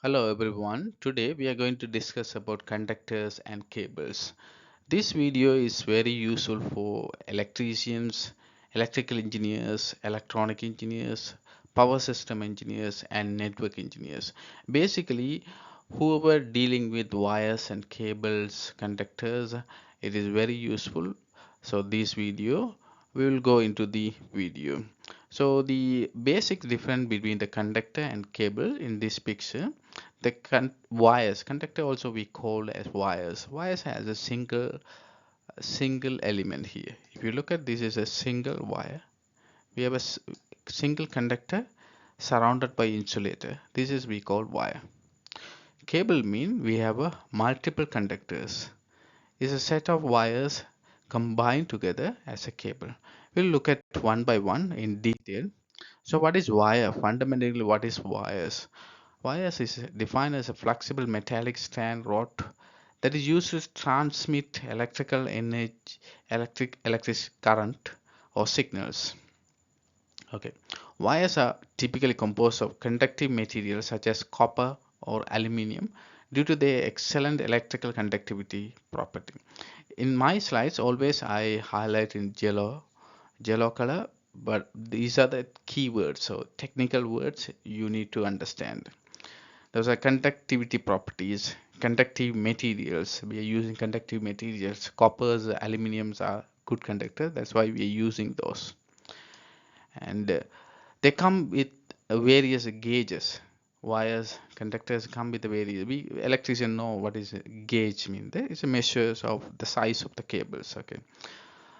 Hello everyone. Today we are going to discuss about conductors and cables. This video is very useful for electricians, electrical engineers, electronic engineers, power system engineers and network engineers. Basically, whoever dealing with wires and cables, conductors, it is very useful. So this video, we will go into the video. So the basic difference between the conductor and cable in this picture, the wires, conductor also we call as wires has a single element here. If you look at this is a single wire, we have a single conductor surrounded by insulator. This is we call wire. Cable mean we have a multiple conductors, is a set of wires combined together as a cable. We'll look at one by one in detail. So what is wire? Fundamentally, what is wires? Wires is defined as a flexible metallic strand rod that is used to transmit electrical energy, electric current or signals. Okay. Wires are typically composed of conductive materials such as copper or aluminium due to their excellent electrical conductivity property. In my slides, always I highlight in yellow color, but these are the keywords, so technical words you need to understand. Those are conductivity properties, conductive materials. We are using conductive materials. Coppers, aluminiums are good conductor. That's why we are using those. And they come with various gauges. Wires, conductors come with various. We electricians know what is a gauge mean. There is a measures of the size of the cables. Okay.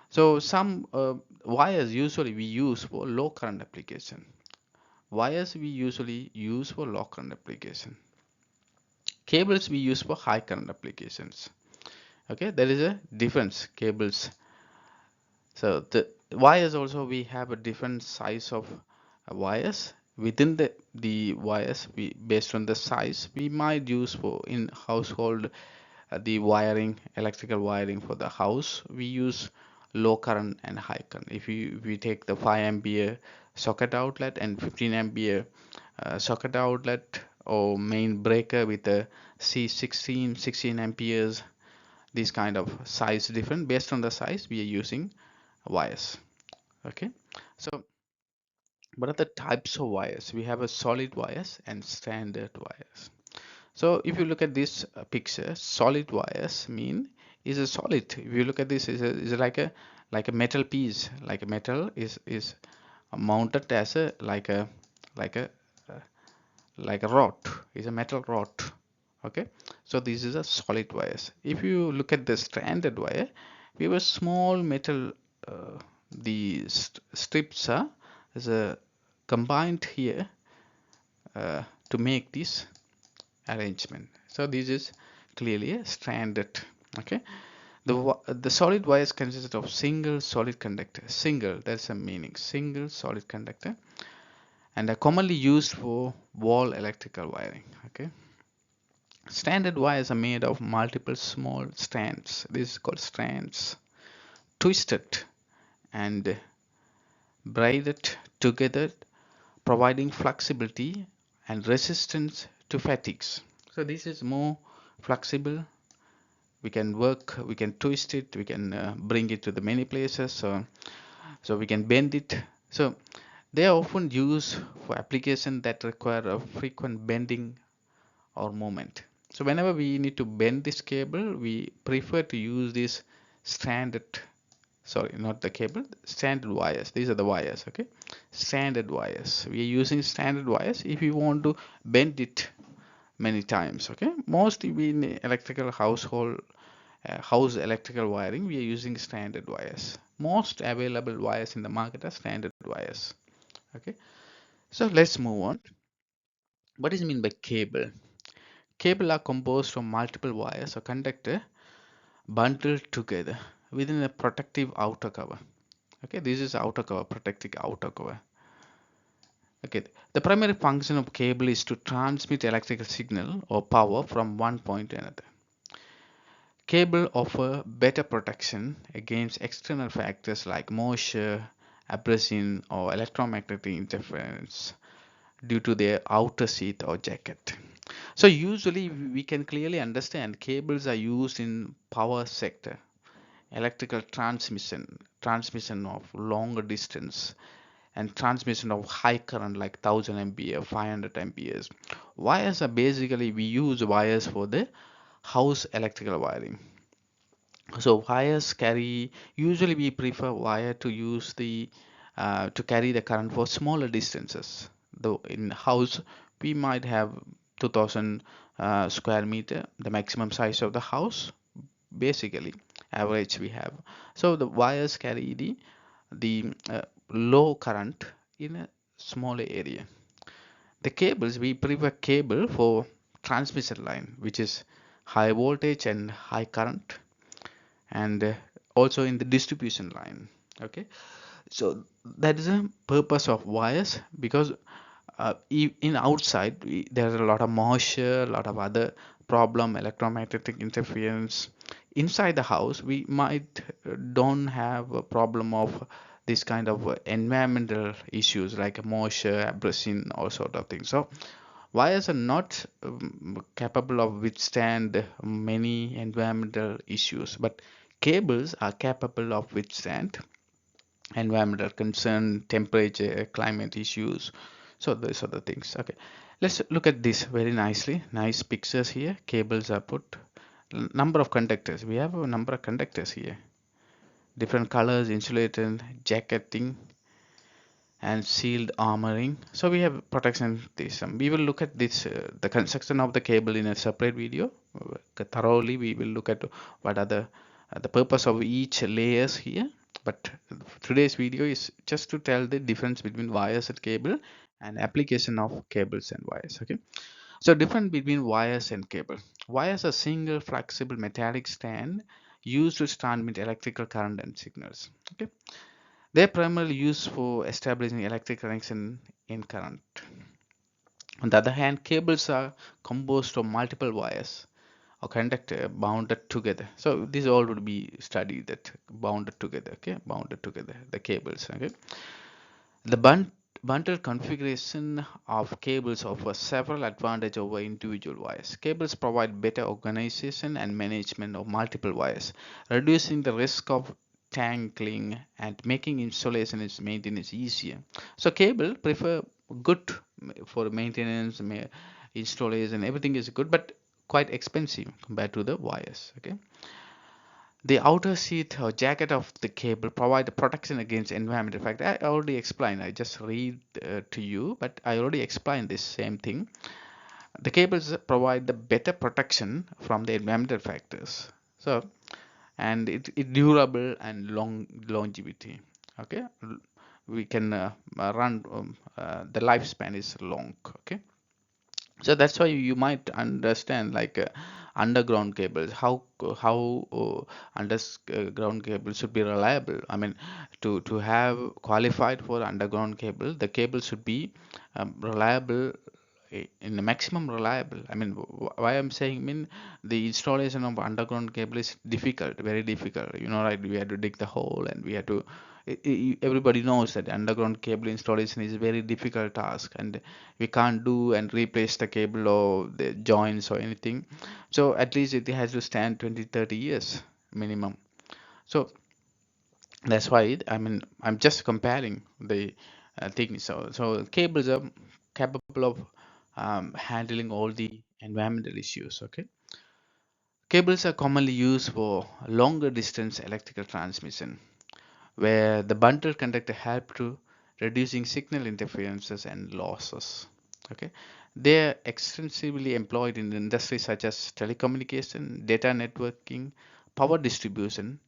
So some wires usually we use for low current application. Wires we usually use for low current application. Cables we use for high current applications. Okay, there is a difference. Cables. So the wires also we have a different size of wires. Within the wires, we based on the size, we might use for in household the wiring, electrical wiring for the house. We use low current and high current. If we take the 5 ampere socket outlet and 15 ampere socket outlet or main breaker with a C16 amperes, these kind of size different. Based on the size, we are using wires. Okay, so what are the types of wires? We have a solid wires and standard wires. So if you look at this picture, solid wires mean is a solid. If you look at this, is like a metal piece, like a metal is mounted as a like a uh, like a rod. Is a metal rod. Okay, so this is a solid wires. If you look at the standard wire, we have a small metal. The strips are is a combined here to make this arrangement. So this is clearly a standard. Okay, the solid wires consist of single solid conductor. Single, that's a meaning. Single solid conductor, and are commonly used for wall electrical wiring. Okay, standard wires are made of multiple small strands. This is called strands, twisted and braided together, providing flexibility and resistance to fatigues. So this is more flexible. We can work, we can twist it, we can bring it to the many places, so we can bend it. So they are often used for applications that require a frequent bending or movement. So whenever we need to bend this cable, we prefer to use this standard, sorry, not the cable, standard wires. These are the wires. Okay, standard wires, we are using standard wires if you want to bend it many times. Okay, mostly in electrical household house electrical wiring, we are using standard wires. Most available wires in the market are standard wires. Okay, so let's move on. What is mean by cable? Cable are composed from multiple wires or conductor bundled together within a protective outer cover. Okay, this is outer cover, protecting outer cover. Okay, the primary function of cable is to transmit electrical signal or power from one point to another. Cable offer better protection against external factors like moisture, abrasion, or electromagnetic interference due to their outer sheath or jacket. So usually we can clearly understand cables are used in power sector, electrical transmission of longer distance, and transmission of high current like 1000 MPa, 500 amperes. Wires are basically, we use wires for the house electrical wiring. So wires carry, usually we prefer wire to use the to carry the current for smaller distances. Though in house we might have 2000 square meter, the maximum size of the house, basically average we have. So the wires carry the low current in a smaller area. The cables, we prefer cable for transmission line, which is high voltage and high current, and also in the distribution line. Okay, so that is the purpose of wires, because in outside there are a lot of moisture, a lot of other problem, electromagnetic interference. Inside the house we might don't have a problem of this kind of environmental issues like moisture, abrasion, all sort of things. So wires are not capable of withstand many environmental issues, but cables are capable of withstand environmental concern, temperature, climate issues. So those are the things. Okay, let's look at this very nicely. Nice pictures here. Cables are put. Number of conductors. We have a number of conductors here. Different colors, insulated, jacketing, and sealed armoring. So we have protection. This we will look at this the construction of the cable in a separate video. Thoroughly we will look at what are the purpose of each layers here. But today's video is just to tell the difference between wires and cable and application of cables and wires. Okay, so difference between wires and cable. Wires are single flexible metallic stand used to transmit electrical current and signals. Okay, they're primarily used for establishing electric connection in current. On the other hand, cables are composed of multiple wires or conductor bounded together. So these all would be studied, that bounded together. Okay, bounded together, the cables. Okay, the bundle configuration of cables offers several advantages over individual wires. Cables provide better organization and management of multiple wires, reducing the risk of tangling and making installation and maintenance easier. So cable prefer good for maintenance, installation, everything is good, but quite expensive compared to the wires. Okay, the outer sheath or jacket of the cable provide protection against environmental factor. I already explained. I just read to you, but I already explained this same thing. The cables provide the better protection from the environmental factors. So, and it durable and longevity. Okay, we can run. The lifespan is long. Okay, so that's why you might understand like underground cables, how underground cables should be reliable. I mean, to have qualified for underground cable, the cable should be reliable, in the maximum reliable. I mean, why I'm saying, I mean, the installation of underground cable is difficult, very difficult. You know, right? We had to dig the hole, and we had to. Everybody knows that underground cable installation is a very difficult task, and we can't do and replace the cable or the joints or anything. So at least it has to stand 20-30 years minimum. So that's why, I mean, I'm just comparing the things. So cables are capable of handling all the environmental issues. Okay, cables are commonly used for longer distance electrical transmission, where the bundle conductor help to reducing signal interferences and losses. Okay, they are extensively employed in industries such as telecommunication, data networking, power distribution.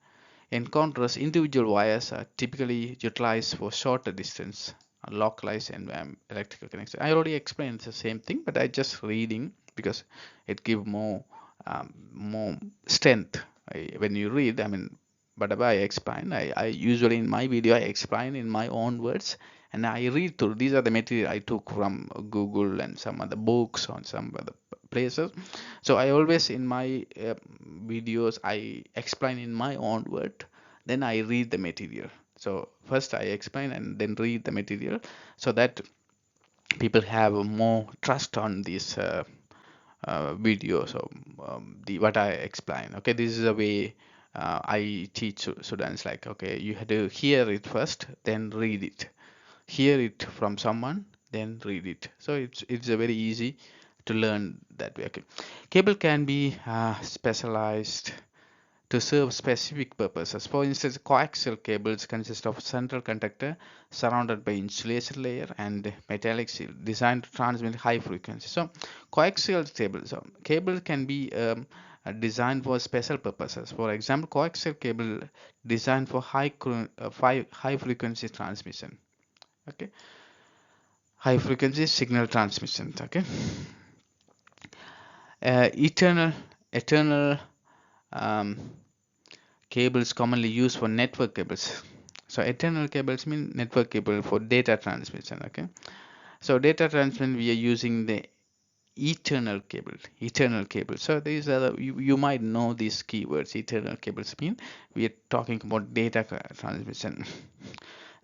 In contrast, individual wires are typically utilized for shorter distance, localized and electrical connection. I already explained the same thing, but I just reading because it give more strength. When you read, I mean, whatever I explain, I usually in my video I explain in my own words, and I read through. These are the material I took from Google and some other books on some other places. So I always in my videos I explain in my own word, then I read the material. So first I explain and then read the material, so that people have more trust on this videos of the what I explain. Okay, this is a way I teach students, like, okay, you have to hear it first, then read it. Hear it from someone, then read it. So it's a very easy to learn that way. Okay, cable can be specialized to serve specific purposes. For instance, coaxial cables consist of a central conductor surrounded by insulation layer and metallic shield designed to transmit high frequency. So, coaxial cables, cable can be designed for special purposes. For example, coaxial cable designed for high frequency transmission. Okay, high frequency signal transmission. Okay, eternal um, cables commonly used for network cables. So eternal cables mean network cable for data transmission. Okay, so data transmission we are using the eternal cable. So these are you might know these keywords. Eternal cables mean we are talking about data transmission.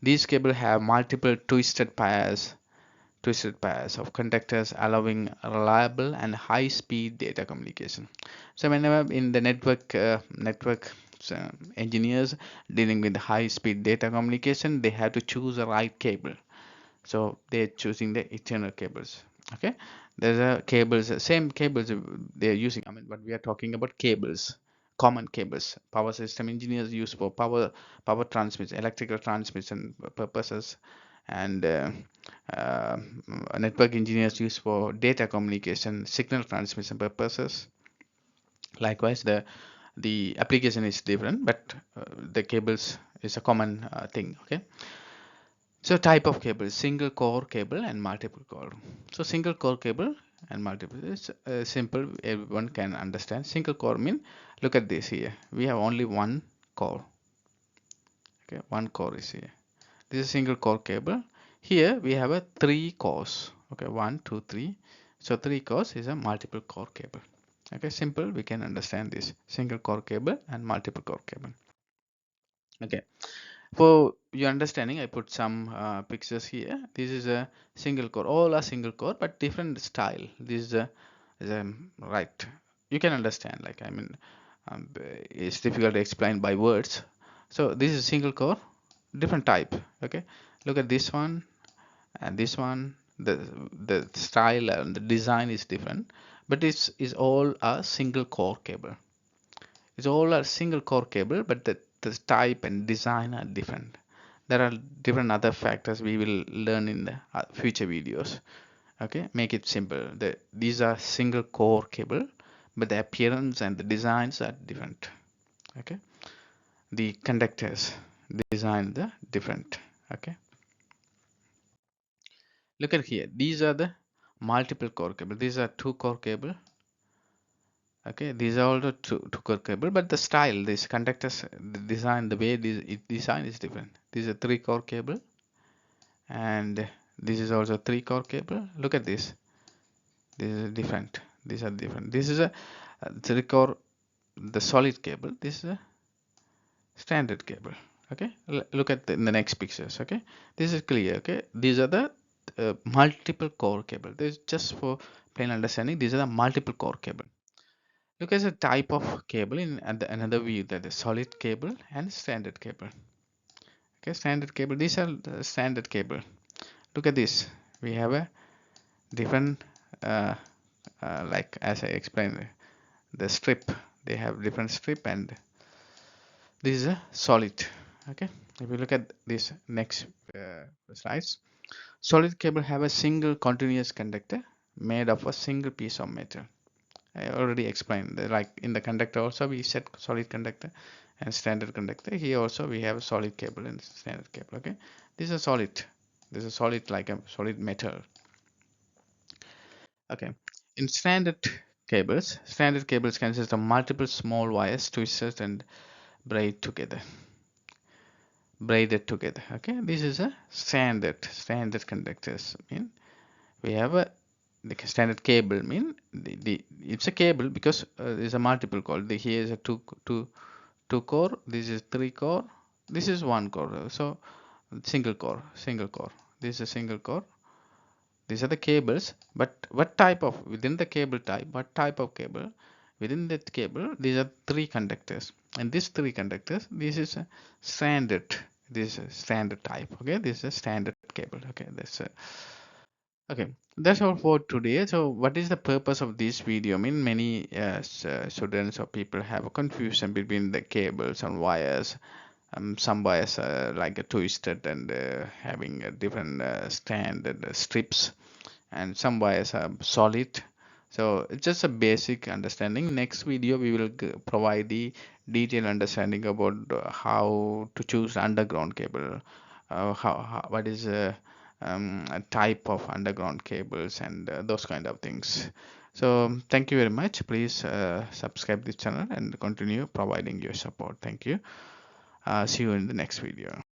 These cables have multiple twisted pairs of conductors allowing reliable and high speed data communication. So whenever in the network engineers dealing with high speed data communication, they have to choose the right cable. So they're choosing the eternal cables. Okay, there's a cables, same cables they're using. I mean, but we are talking about cables, common cables. Power system engineers use for power transmission, electrical transmission purposes, and uh, network engineers use for data communication, signal transmission purposes. Likewise, the application is different, but the cables is a common thing. Okay, so type of cable: single core cable and multiple core. So single core cable and multiple is simple, everyone can understand. Single core mean, look at this here, we have only one core. Okay, one core is here. This is single core cable. Here we have a three cores. Okay, one, two, three. So three cores is a multiple core cable. Okay, simple, we can understand this single core cable and multiple core cable. Okay, for your understanding, I put some pictures here. This is a single core. All are single core, but different style. This is a right. You can understand. Like, I mean, it's difficult to explain by words. So this is single core, different type. Okay, look at this one and this one. The style and the design is different, but it's is all a single core cable. It's all a single core cable, but the type and design are different. There are different other factors we will learn in the future videos. Okay, make it simple. These are single core cable, but the appearance and the designs are different. Okay, the conductors design the different. Okay, look at here. These are the multiple core cable. These are two core cable. Okay, these are also two core cable, but the style, this conductors, the design, the way it design is different. This is a three core cable, and this is also three core cable. Look at this. This is different. These are different. This is a three core, the solid cable. This is a standard cable. Okay, look at in the next pictures. Okay, this is clear. Okay, these are the multiple core cable. This is just for plain understanding. These are the multiple core cable. Look at the type of cable in another view, that is solid cable and standard cable. Okay, standard cable. These are the standard cable. Look at this. We have a different, like as I explained, the strip. They have different strip, and this is a solid. Okay. If you look at this next slides, solid cable have a single continuous conductor made of a single piece of metal. I already explained that, like in the conductor also we set solid conductor and standard conductor. Here also we have a solid cable and standard cable. Okay, this is a solid. This is a solid, like a solid metal. Okay, in standard cables consist of multiple small wires twisted and braided together. Okay, this is a standard conductors. Mean we have a the standard cable mean the it's a cable because there's a multiple core. Here is a two core, this is three core, this is one core. So single core, this is a single core, These are the cables, but what type of, within the cable type, what type of cable? Within that cable, these are three conductors, and these three conductors, this is a standard, this is a standard type. Okay, this is a standard cable. Okay, that's okay. That's all for today. So, what is the purpose of this video? I mean, many students or people have a confusion between the cables and wires. Some wires are like a twisted and having a different standard strips, and some wires are solid. So it's just a basic understanding. Next video we will provide the detailed understanding about how to choose underground cable, what is a type of underground cables, and those kind of things. So thank you very much. Please subscribe this channel and continue providing your support. Thank you. See you in the next video.